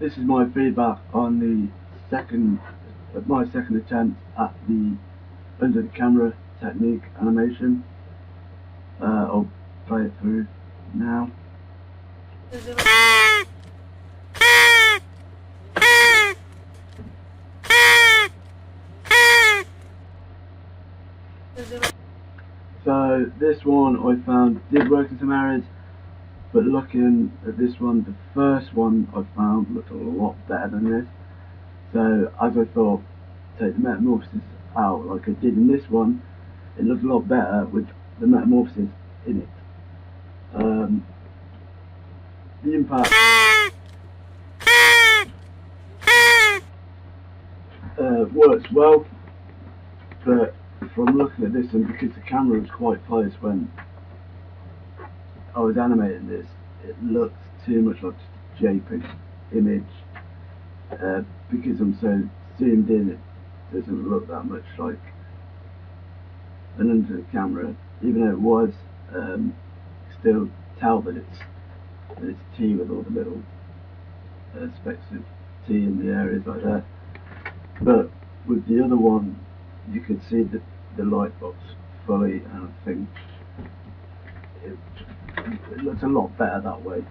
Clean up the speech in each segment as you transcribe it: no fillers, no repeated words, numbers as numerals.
this is my feedback on my second attempt at the under the camera technique animation. I'll play it through now. So this one I found did work in some areas, but looking at this one, the first one I found looked a lot better than this. So as I thought, take the metamorphosis out like I did in this one, it looked a lot better with the metamorphosis in it. The impact works well, but from looking at this, and because the camera was quite close when I was animating this, it looked too much like just a JPEG image. Because I'm so zoomed in, it doesn't look that much like an under the camera, even though it was. Still tell that it's T with all the little specks of T in the areas like that. But with the other one, you could see the light box fully, and I think it looks a lot better that way,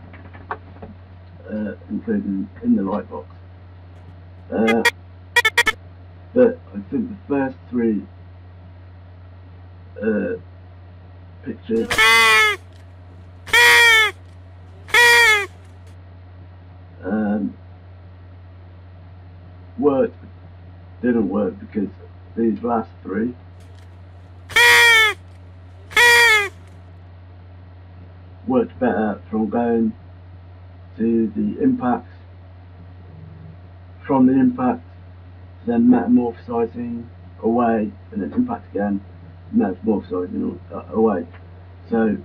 including in the light box. But I think the first three pictures didn't work because these last three worked better from going to the impacts, from the impact then metamorphosizing away, and then impact again, metamorphosizing away. So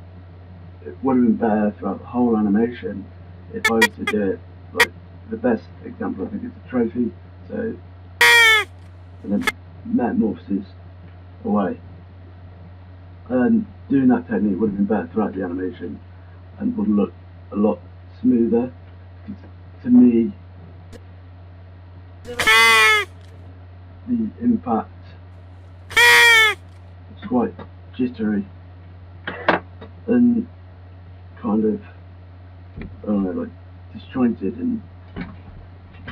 it would have been better throughout the whole animation if I was to do it like the best example I think is the trophy. So and then metamorphosis away. And doing that technique would have been better throughout the animation and would look a lot smoother. To me, the impact is quite jittery and kind of, I don't know, like disjointed, and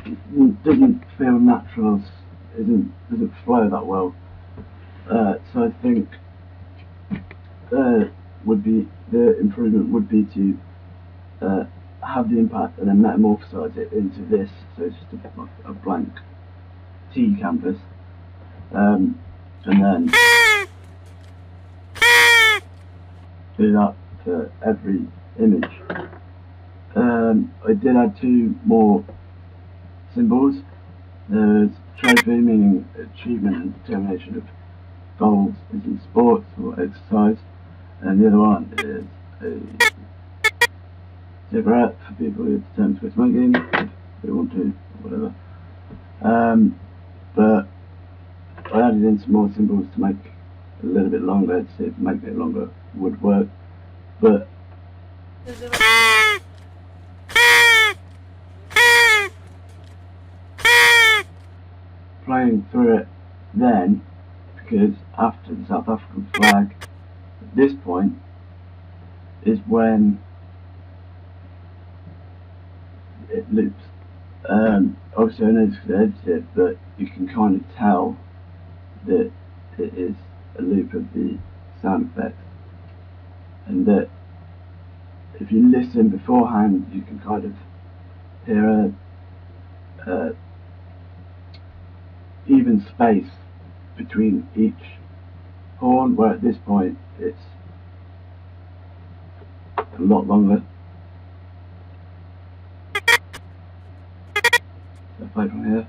it doesn't feel natural, doesn't flow that well. So I think the improvement would be to have the impact and then metamorphosize it into this, so it's just a blank T canvas, and then do that for every image. I did add two more symbols. There's trophy, meaning achievement and determination of goals in sports or exercise, and the other one is a cigarette for people who are determined to quit smoking, if they want to, or whatever. But I added in some more symbols to make it a little bit longer, to see if making it longer would work. But playing through it then, because after the South African flag, at this point is when it loops. Obviously I know this because I edited it, but you can kind of tell that it is a loop of the sound effects, and that if you listen beforehand you can kind of hear a even space between each horn, where at this point it's a lot longer. So I play from here.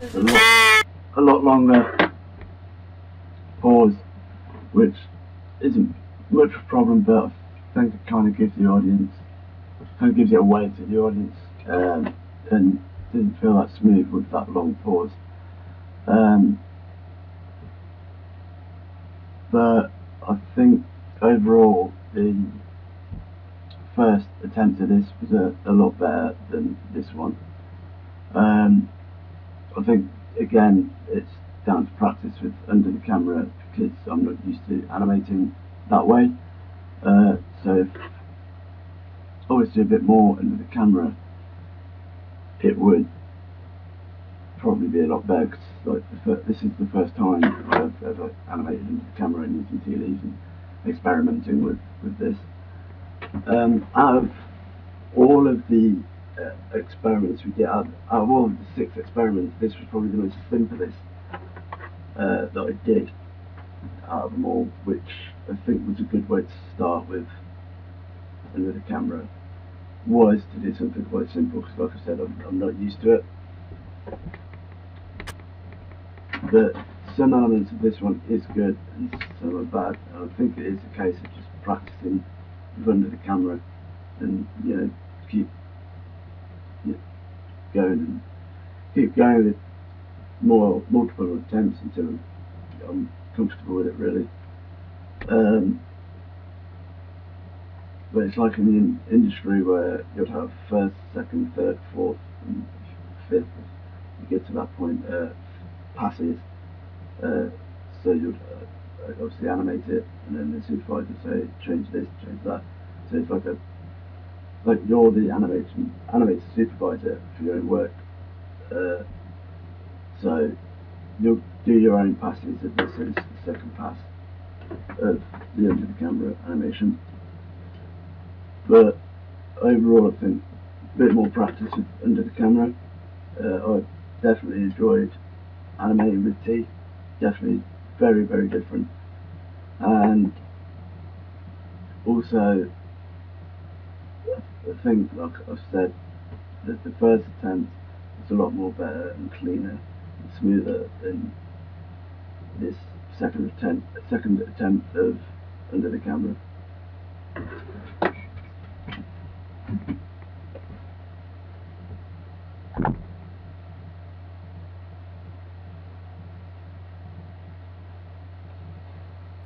It's a lot longer pause, which isn't much of a problem, but I think it kind of gives the audience, gives it away to the audience, and didn't feel that smooth with that long pause. But I think overall the first attempt at this was a lot better than this one. I think again it's down to practice with under the camera because I'm not used to animating that way. So if I was to do a bit more under the camera, it would probably be a lot better. Cause like this is the first time I've ever animated under the camera and using TLEs and experimenting with this. Out of all of the experiments we did, out of all of the 6 experiments, this was probably the most simplest that I did out of them all, which I think was a good way to start with under the camera, was to do something quite simple, because like I said, I'm not used to it. But some elements of this one is good and some are bad, and I think it is a case of just practicing with under the camera and keep going with multiple attempts until I'm comfortable with it, really. But it's like in the industry where you'd have first, second, third, fourth, and fifth. You get to that point, passes. So you'd obviously animate it, and then the supervisor say change this, change that. So it's like you're the animator supervisor for your own work. So you'll do your own passes if this is the second pass of the under the camera animation. But overall, I think a bit more practice with under the camera. I definitely enjoyed animating with T. Definitely very, very different. And also, I think, like I've said, that the first attempt was a lot more better and cleaner and smoother than this second attempt of under the camera.